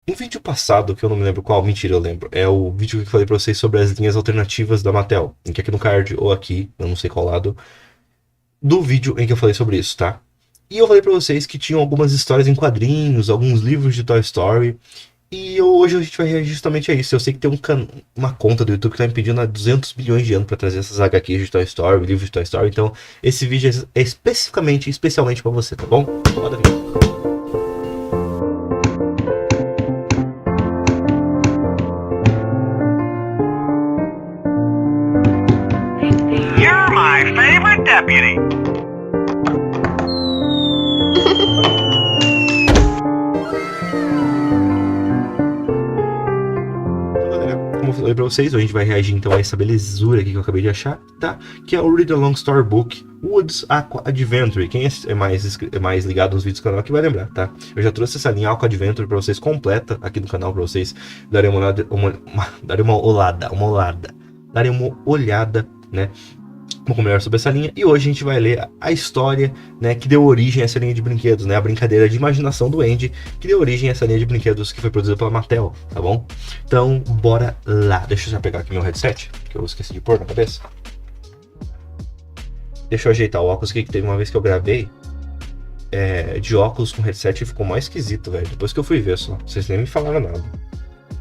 No vídeo passado, que eu não me lembro qual, mentira, eu lembro. É o vídeo que eu falei pra vocês sobre as linhas alternativas da Mattel. Em que aqui no card, ou aqui, eu não sei qual lado, do vídeo em que eu falei sobre isso, tá? E eu falei pra vocês que tinham algumas histórias em quadrinhos, alguns livros de Toy Story. E hoje a gente vai reagir justamente a isso. Eu sei que tem uma conta do YouTube que tá me pedindo há 200 bilhões de anos pra trazer essas HQs de Toy Story, livros de Toy Story. Então, esse vídeo é especialmente pra você, tá bom? Roda a vídeo. You're my favorite deputy. Como eu falei pra vocês, a gente vai reagir então a essa belezura aqui que eu acabei de achar, tá? Que é o Read Along Storybook Woods Aqua Adventure. Quem é mais ligado nos vídeos do canal aqui vai lembrar, tá? Eu já trouxe essa linha Aqua Adventure pra vocês completa aqui no canal, pra vocês darem uma olhada, né? Um pouco melhor sobre essa linha. E hoje a gente vai ler a história, né, que deu origem a essa linha de brinquedos, né? A brincadeira de imaginação do Andy que deu origem a essa linha de brinquedos que foi produzida pela Mattel, tá bom? Então, bora lá. Deixa eu já pegar aqui meu headset, que eu esqueci de pôr na cabeça. Deixa eu ajeitar o óculos aqui, que teve uma vez que eu gravei de óculos com headset e ficou mais esquisito, velho. Depois que eu fui ver só. Vocês nem me falaram nada.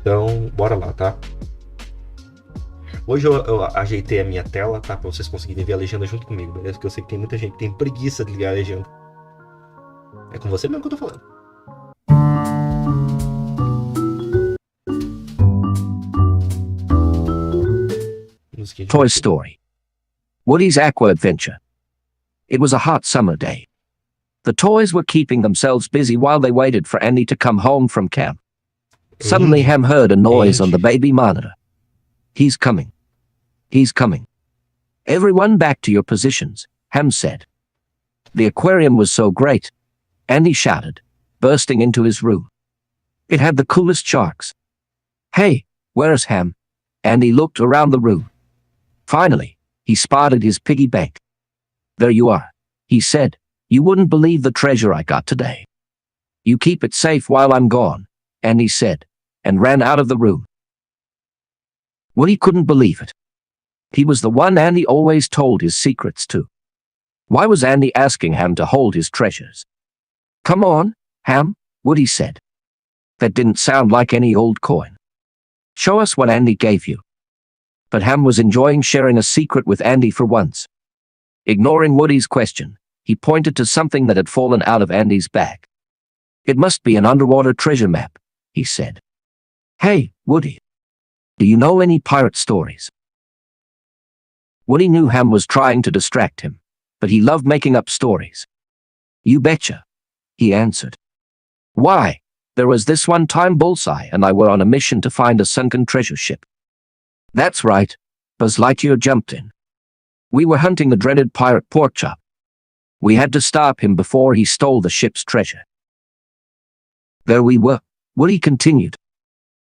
Então, bora lá, tá? Hoje eu ajeitei a minha tela, tá? Pra vocês conseguirem ver a legenda junto comigo, beleza? Porque eu sei que tem muita gente que tem preguiça de ligar a legenda. É com você mesmo que eu tô falando. Toy Story. Woody's Aqua Adventure. It was a hot summer day. The toys were keeping themselves busy while they waited for Andy to come home from camp. Suddenly Ham heard a noise on the baby monitor. He's coming. He's coming. Everyone back to your positions, Ham said. The aquarium was so great, Andy shouted, bursting into his room. It had the coolest sharks. Hey, where's Ham? Andy looked around the room. Finally, he spotted his piggy bank. There you are, he said. You wouldn't believe the treasure I got today. You keep it safe while I'm gone, Andy said, and ran out of the room. Woody couldn't believe it. He was the one Andy always told his secrets to. Why was Andy asking Ham to hold his treasures? Come on, Ham, Woody said. That didn't sound like any old coin. Show us what Andy gave you. But Ham was enjoying sharing a secret with Andy for once. Ignoring Woody's question, he pointed to something that had fallen out of Andy's bag. It must be an underwater treasure map, he said. Hey, Woody. Do you know any pirate stories? Woody knew Ham was trying to distract him, but he loved making up stories. You betcha, he answered. Why, there was this one time Bullseye and I were on a mission to find a sunken treasure ship. That's right, Buzz Lightyear jumped in. We were hunting the dreaded pirate Porkchop. We had to stop him before he stole the ship's treasure. There we were, Woody continued.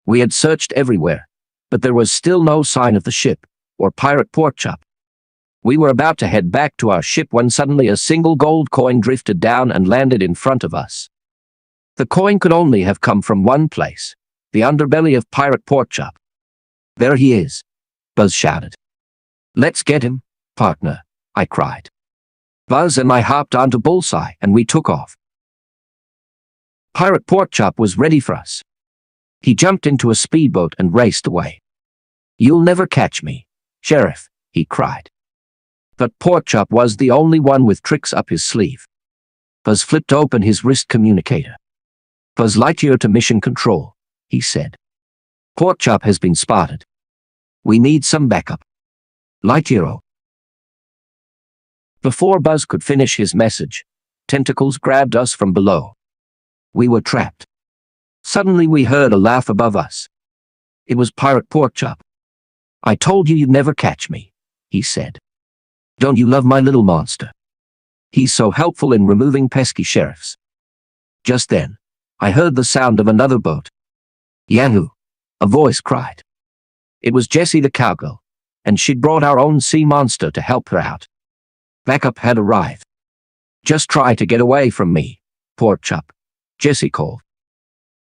We had searched everywhere, but there was still no sign of the ship, or pirate Porkchop. We were about to head back to our ship when suddenly a single gold coin drifted down and landed in front of us. The coin could only have come from one place, the underbelly of pirate Porkchop. There he is, Buzz shouted. Let's get him, partner, I cried. Buzz and I hopped onto Bullseye and we took off. Pirate Porkchop was ready for us. He jumped into a speedboat and raced away. You'll never catch me, Sheriff, he cried. But Porkchop was the only one with tricks up his sleeve. Buzz flipped open his wrist communicator. Buzz Lightyear to mission control, he said. Porkchop has been spotted. We need some backup. Lightyear. Before Buzz could finish his message, tentacles grabbed us from below. We were trapped. Suddenly we heard a laugh above us. It was Pirate Porkchop. I told you you'd never catch me, he said. Don't you love my little monster? He's so helpful in removing pesky sheriffs. Just then, I heard the sound of another boat. Yahoo! A voice cried. It was Jessie the cowgirl, and she'd brought our own sea monster to help her out. Backup had arrived. Just try to get away from me, Porkchop, Jessie called.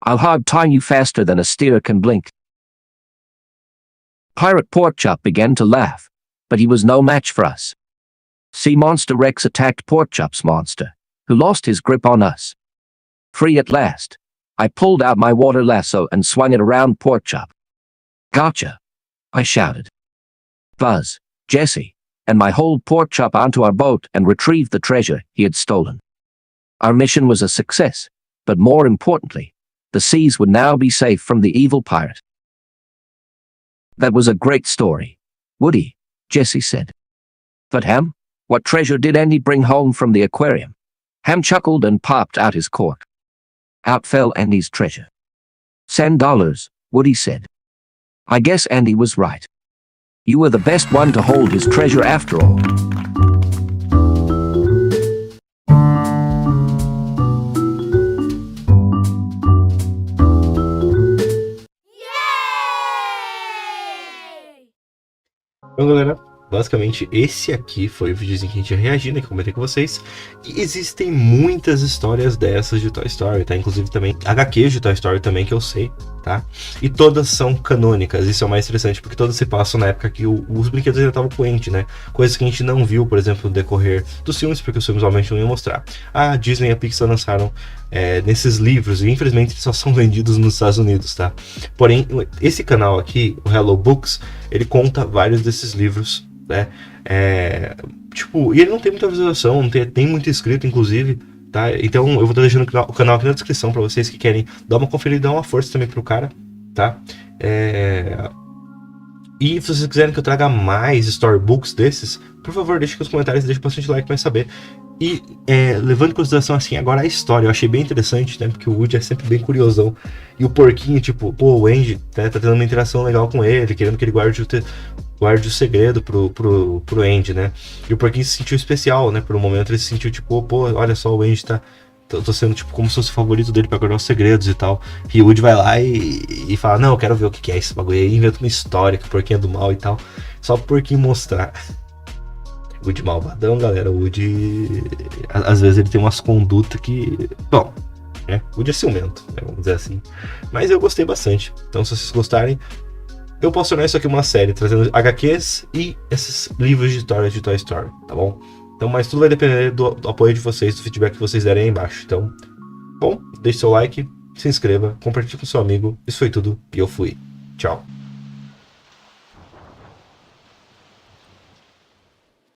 I'll hog tie you faster than a steer can blink. Pirate Porkchop began to laugh, but he was no match for us. Sea Monster Rex attacked Porkchop's monster, who lost his grip on us. Free at last, I pulled out my water lasso and swung it around Porkchop. Gotcha! I shouted. Buzz, Jesse, and I hauled Porkchop onto our boat and retrieved the treasure he had stolen. Our mission was a success, but more importantly, the seas would now be safe from the evil pirate. That was a great story, Woody, Jesse said. But Ham, what treasure did Andy bring home from the aquarium? Ham chuckled and popped out his cork. Out fell Andy's treasure. $10, Woody said. I guess Andy was right. You were the best one to hold his treasure after all. Então, galera, basicamente esse aqui foi o videozinho que a gente ia reagir, né, que eu comentei com vocês. E existem muitas histórias dessas de Toy Story, tá? Inclusive também HQs de Toy Story também, que eu sei, tá? E todas são canônicas, isso é o mais interessante, porque todas se passam na época que os brinquedos ainda estavam com a gente, né? Coisas que a gente não viu, por exemplo, no decorrer dos filmes, porque os filmes obviamente não iam mostrar. A Disney e a Pixar lançaram nesses livros, e infelizmente eles só são vendidos nos Estados Unidos, tá? Porém, esse canal aqui, o Hello Books, ele conta vários desses livros, né? Tipo, e ele não tem muita visualização, não tem muito inscrito, inclusive, tá? Então eu vou estar deixando o canal aqui na descrição para vocês que querem dar uma conferida, dar uma força também pro cara, tá? E se vocês quiserem que eu traga mais storybooks desses, por favor, deixe aqui nos comentários, deixe bastante like para saber. E levando em consideração assim agora a história, eu achei bem interessante, né? Porque o Woody é sempre bem curiosão. E o porquinho, tipo, pô, o Andy, né, tá tendo uma interação legal com ele, querendo que ele guarde o segredo pro Andy, né? E o porquinho se sentiu especial, né? Por um momento ele se sentiu tipo, pô, olha só, o Andy tá... Tô sendo tipo como se fosse o favorito dele pra guardar os segredos e tal. E o Woody vai lá e fala, não, eu quero ver o que é esse bagulho aí. Inventa uma história que o porquinho é do mal e tal. Só pro porquinho mostrar. O Woody malvadão, galera. O Woody... Às vezes ele tem umas condutas que... Bom, né? O Woody é ciumento, né? Vamos dizer assim. Mas eu gostei bastante. Então se vocês gostarem, eu posso tornar isso aqui uma série, trazendo HQs e esses livros de história de Toy Story, tá bom? Então, mas tudo vai depender do apoio de vocês, do feedback que vocês derem aí embaixo. Então, bom, deixe seu like, se inscreva, compartilhe com seu amigo. Isso foi tudo e eu fui. Tchau.